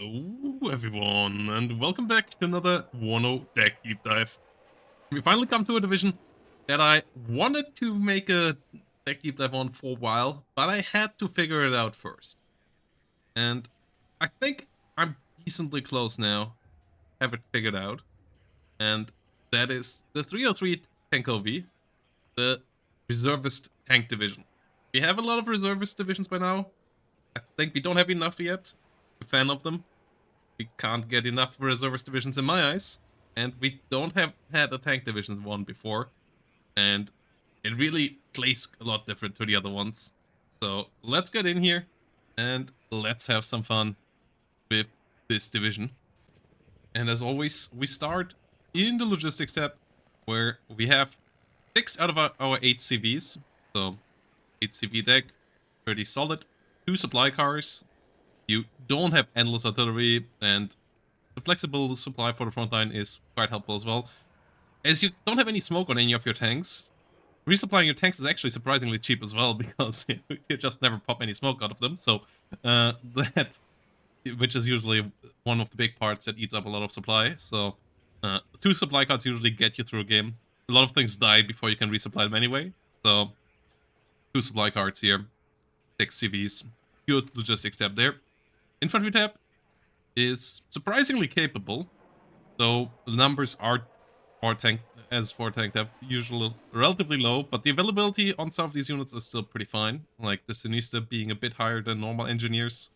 Hello everyone, and welcome back to another Wano deck deep dive. We finally come to a division that I wanted to make a deck deep dive on for a while, but I had to figure it out first. And I think I'm decently close now, have it figured out. And that is the 303 Tankov, the reservist tank division. We have a lot of reservist divisions by now. I think we don't have enough yet. I'm a fan of them. We can't get enough reservist divisions in my eyes, and we don't have had a tank division one before, and it really plays a lot different to the other ones. So let's get in here and let's have some fun with this division. And as always, we start in the logistics tab, where we have 6 out of our 8 CVs. So 8 CV deck, pretty solid. 2 supply cars. You don't have endless artillery, and the flexible supply for the front line is quite helpful as well. As you don't have any smoke on any of your tanks, resupplying your tanks is actually surprisingly cheap as well, because you just never pop any smoke out of them. So that, which is usually one of the big parts that eats up a lot of supply. So 2 supply cards usually get you through a game. A lot of things die before you can resupply them anyway. So 2 supply cards here, 6 CVs, good logistics tab there. Infantry tab is surprisingly capable, though the numbers are for tank tab usually relatively low, but the availability on some of these units is still pretty fine. Like the Sinista being a bit higher than normal engineers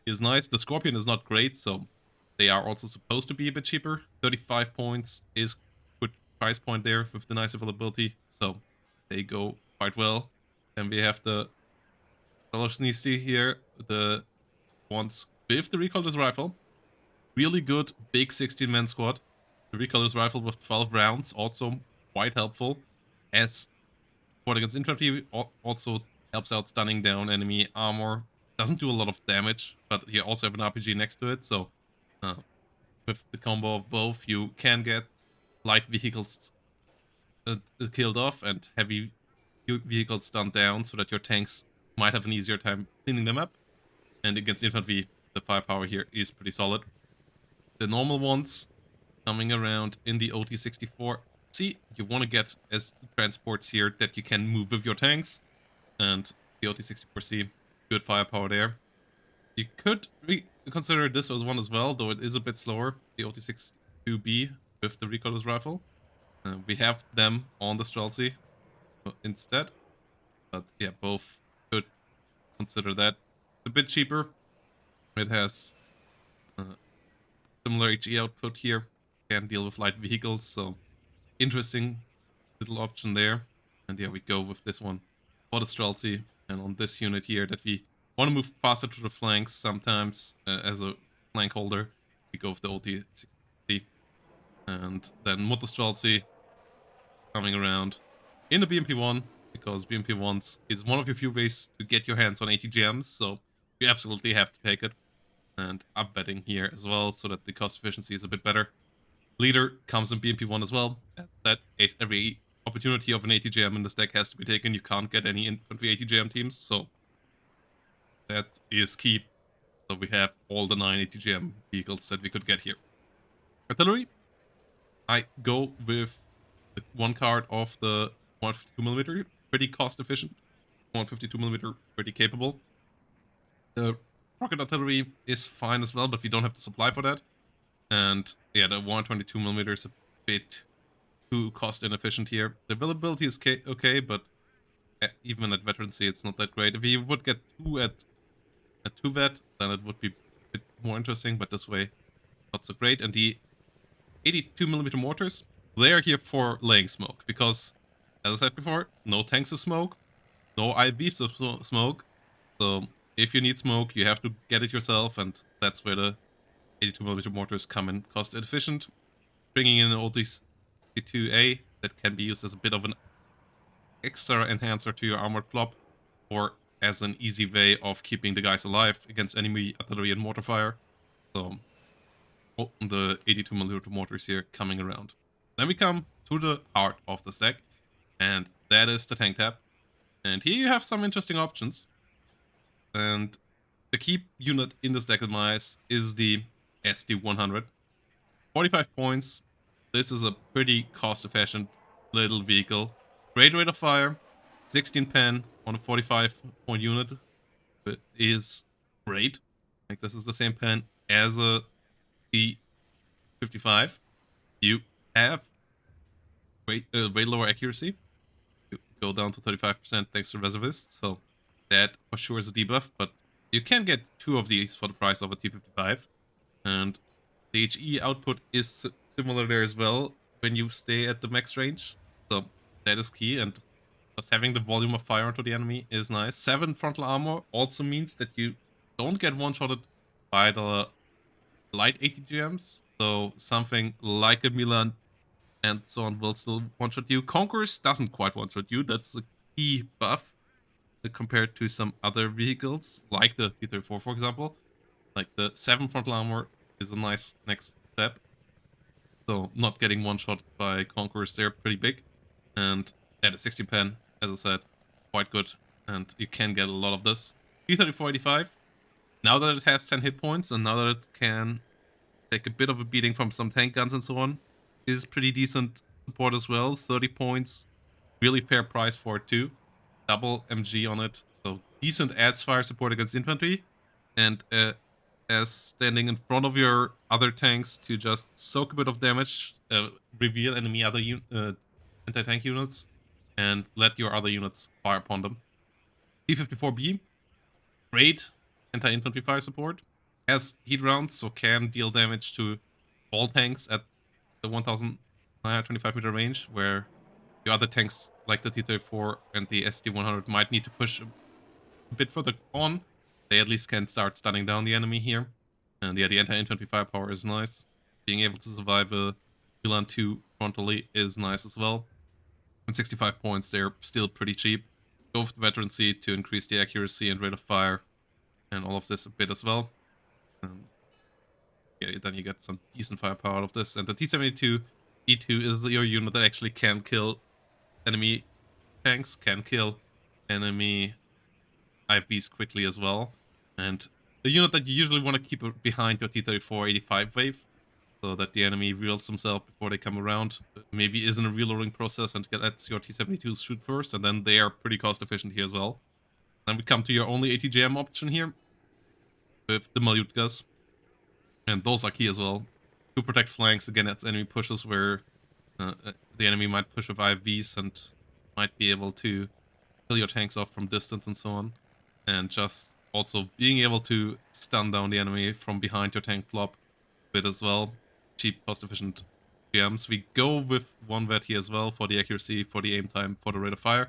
is nice. The Scorpion is not great, so they are also supposed to be a bit cheaper. 35 points is good price point there with the nice availability, so they go quite well. And we have the Sinista here, the ones with the recoilless rifle. Really good big 16-man squad. The recoilless rifle with 12 rounds, also quite helpful. As squad against infantry, also helps out stunning down enemy armor. Doesn't do a lot of damage, but you also have an RPG next to it, so with the combo of both, you can get light vehicles killed off and heavy vehicles stunned down, so that your tanks might have an easier time cleaning them up. And against infantry, the firepower here is pretty solid. The normal ones coming around in the OT-64. See, you want to get as transports here that you can move with your tanks. And the OT-64C, good firepower there. You could consider this as one as well, though it is a bit slower. The OT-62B with the recoilless rifle. We have them on the Streltsy instead. But yeah, both could consider that. It's a bit cheaper. It has similar HE output here. Can deal with light vehicles, so interesting little option there. And yeah, we go with this one for the Streltsy. And on this unit here that we want to move faster to the flanks sometimes as a flank holder, we go with the OT-60. And then Motor Streltsy coming around in the BMP-1, because BMP-1s is one of your few ways to get your hands on ATGMs, so you absolutely have to take it. And up betting here as well, so that the cost efficiency is a bit better. Leader comes in BMP-1 as well. That every opportunity of an ATGM in this deck has to be taken. You can't get any infantry ATGM teams, so that is key. So we have all the 9 ATGM vehicles that we could get here. Artillery, I go with the one card of the 152mm, pretty cost efficient. 152mm, pretty capable. The rocket artillery is fine as well, but we don't have the supply for that. And yeah, the 122mm is a bit too cost inefficient here. The availability is okay, but even at veterancy, it's not that great. If you would get 2 at 2 vet, then it would be a bit more interesting, but this way, not so great. And the 82mm mortars, they are here for laying smoke, because, as I said before, no tanks of smoke, no IVs of smoke. So if you need smoke, you have to get it yourself, and that's where the 82mm mortars come in cost efficient. Bringing in an OT-62A that can be used as a bit of an extra enhancer to your armored plop, or as an easy way of keeping the guys alive against enemy artillery and mortar fire. So the 82mm mortars here coming around. Then we come to the heart of the stack, and that is the tank tab. And here you have some interesting options. And the key unit in this deck in my eyes is the SD-100. 45 points. This is a pretty cost-efficient little vehicle. Great rate of fire. 16 pen on a 45-point unit is great. Like, this is the same pen as a T-55. You have way lower accuracy. You go down to 35% thanks to reservists, so that for sure is a debuff, but you can get 2 of these for the price of a T-55. And the HE output is similar there as well when you stay at the max range. So that is key, and just having the volume of fire onto the enemy is nice. 7 frontal armor also means that you don't get one-shotted by the light ATGMs. So something like a Milan and so on will still one-shot you. Conquerors doesn't quite one-shot you. That's a key buff compared to some other vehicles, like the T-34, for example. Like, the 7 frontal armor is a nice next step. So not getting one-shot by Conquerors there, pretty big. And yeah, the 60 pen, as I said, quite good. And you can get a lot of this. T-34-85, now that it has 10 hit points and now that it can take a bit of a beating from some tank guns and so on, is pretty decent support as well. 30 points, really fair price for it too. Double MG on it, so decent adds fire support against infantry. And as standing in front of your other tanks to just soak a bit of damage, reveal enemy other anti-tank units, and let your other units fire upon them. T-54B, great anti-infantry fire support. Has heat rounds, so can deal damage to all tanks at the 1925 meter range, where the other tanks like the T-34 and the SD-100 might need to push a bit further on. They at least can start stunning down the enemy here. And yeah, the anti-infantry firepower is nice. Being able to survive a Milan 2 frontally is nice as well. And 65 points, they're still pretty cheap. Go with the veterancy to increase the accuracy and rate of fire, and all of this a bit as well. Yeah, then you get some decent firepower out of this. And the T-72 E2 is your unit that actually can kill enemy tanks, can kill enemy IVs quickly as well. And the unit that you usually want to keep behind your T-34-85 wave, so that the enemy reveals himself before they come around. Maybe is in a reloading process and lets your T-72s shoot first, and then they are pretty cost efficient here as well. Then we come to your only ATGM option here, with the Malyutkas. And those are key as well. To protect flanks against enemy pushes where the enemy might push with IVs and might be able to kill your tanks off from distance and so on. And just also being able to stun down the enemy from behind your tank plop a bit as well. Cheap, cost-efficient GMs. We go with one vet here as well for the accuracy, for the aim time, for the rate of fire.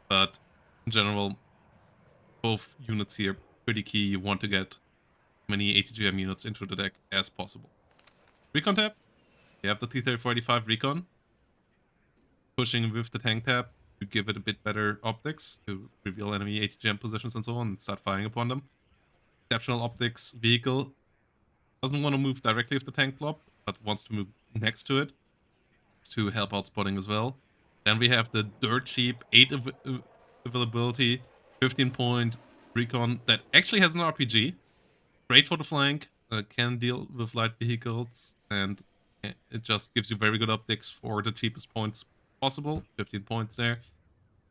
But in general, both units here pretty key. You want to get many ATGM units into the deck as possible. Recon tab. You have the T-34-85 Recon. Pushing with the tank tab to give it a bit better optics, to reveal enemy ATGM positions and so on, and start firing upon them. Exceptional optics vehicle. Doesn't want to move directly with the tank plop, but wants to move next to it to help out spotting as well. Then we have the dirt cheap 8 availability, 15-point Recon that actually has an RPG. Great for the flank, can deal with light vehicles, and it just gives you very good optics for the cheapest points possible. 15 points there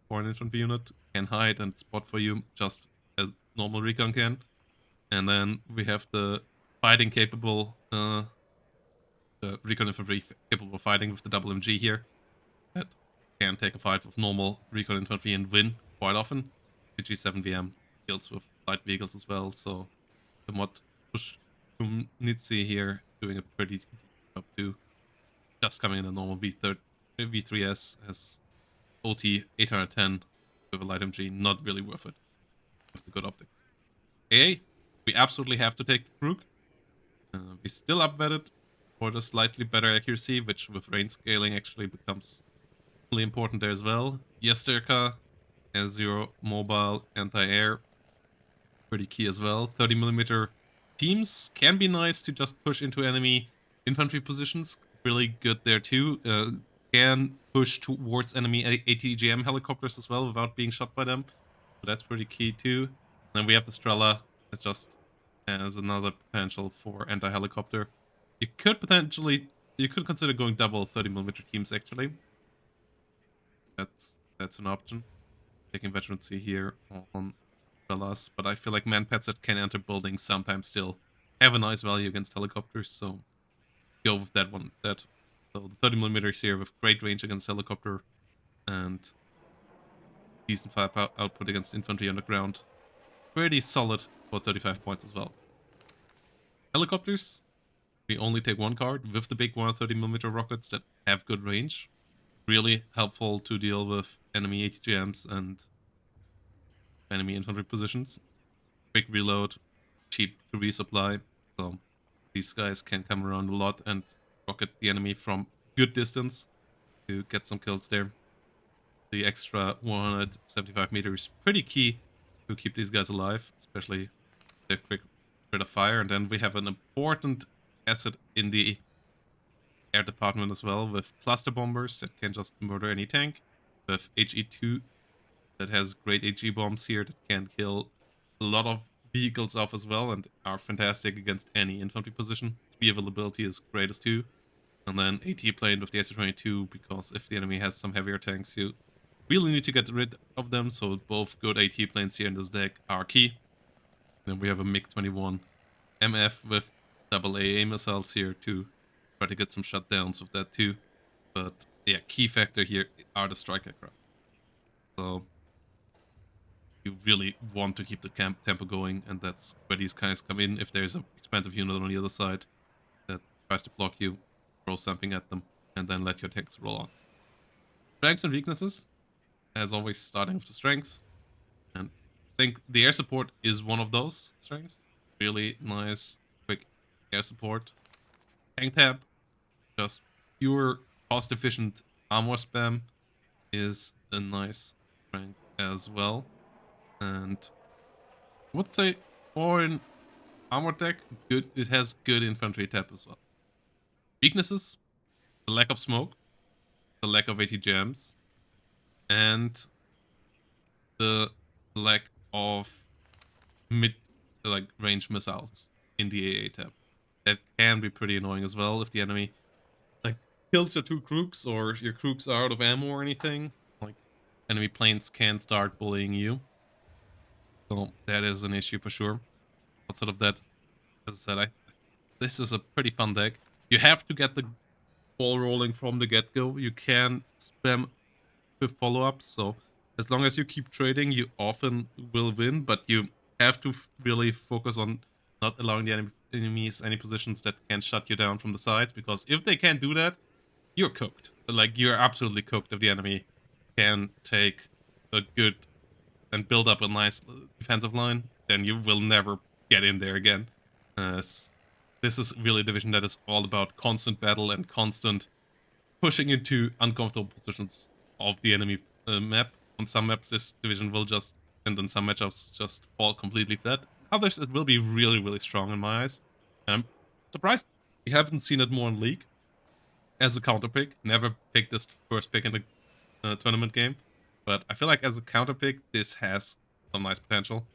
for an infantry unit. Can hide and spot for you just as normal Recon can. And then we have the fighting capable, the Recon infantry capable of fighting with the double MG here. That can take a fight with normal Recon infantry and win quite often. The G7VM deals with light vehicles as well, so the mod push Nitsi here doing a pretty good job too. Just coming in a normal V3S has OT 810 with a light MG, not really worth it with the good optics. AA, we absolutely have to take the Krug. We still upvetted for the slightly better accuracy, which with range scaling actually becomes really important there as well. Yesterka has your mobile anti-air, pretty key as well. 30mm teams can be nice to just push into enemy infantry positions, really good there too. Can push towards enemy ATGM helicopters as well without being shot by them, so that's pretty key too. Then we have the Strela. It's just as another potential for anti-helicopter. You could consider going double 30mm teams actually. That's an option. Taking veterancy here on Bellas, but I feel like man-pets that can enter buildings sometimes still have a nice value against helicopters, so go with that one instead. So the 30mm here with great range against helicopter and decent fire output against infantry on the ground. Pretty solid for 35 points as well. Helicopters, we only take one card with the big 130mm rockets that have good range. Really helpful to deal with enemy ATGMs and enemy infantry positions. Quick reload, cheap to resupply, so these guys can come around a lot and rocket the enemy from good distance to get some kills there. The extra 175 meters pretty key to keep these guys alive, especially their quick rate of fire. And then we have an important asset in the air department as well, with cluster bombers that can just murder any tank, with HE2 that has great HE bombs here that can kill a lot of vehicles off as well and are fantastic against any infantry position. Speed availability is great as too. And then AT plane with the SU-22, because if the enemy has some heavier tanks, you really need to get rid of them, so both good AT planes here in this deck are key. Then we have a MiG-21 MF with double AA missiles here to try to get some shutdowns with that too. But yeah, key factor here are the strike aircraft. So you really want to keep the tempo going, and that's where these guys come in. If there's an expensive unit on the other side that tries to block you, throw something at them, and then let your tanks roll on. Strengths and weaknesses, as always, starting with the strength. And I think the air support is one of those strengths. Really nice, quick air support. Tank tab, just pure cost-efficient armor spam, is a nice strength as well. And I would say for an armor deck, good. It has good infantry tab as well. Weaknesses: the lack of smoke, the lack of ATGMs, and the lack of range missiles in the AA tab. That can be pretty annoying as well if the enemy kills your two crooks or your crooks are out of ammo or anything. Like, enemy planes can start bullying you. So that is an issue for sure. Outside of that, as I said, this is a pretty fun deck. You have to get the ball rolling from the get-go. You can spam with follow-ups, so as long as you keep trading, you often will win, but you have to really focus on not allowing the enemies any positions that can shut you down from the sides, because if they can't do that, you're cooked. Like, you're absolutely cooked if the enemy can take a good and build up a nice defensive line, then you will never get in there again. This is really a division that is all about constant battle and constant pushing into uncomfortable positions of the enemy map. On some maps, this division will just, and then some matchups just fall completely flat. Others, it will be really, really strong in my eyes. And I'm surprised we haven't seen it more in League as a counter pick. Never picked this first pick in the tournament game. But I feel like as a counter pick, this has some nice potential.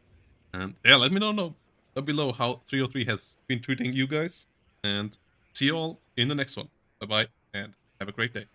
And yeah, let me know down below how 303 has been treating you guys. And see you all in the next one. Bye-bye, and have a great day.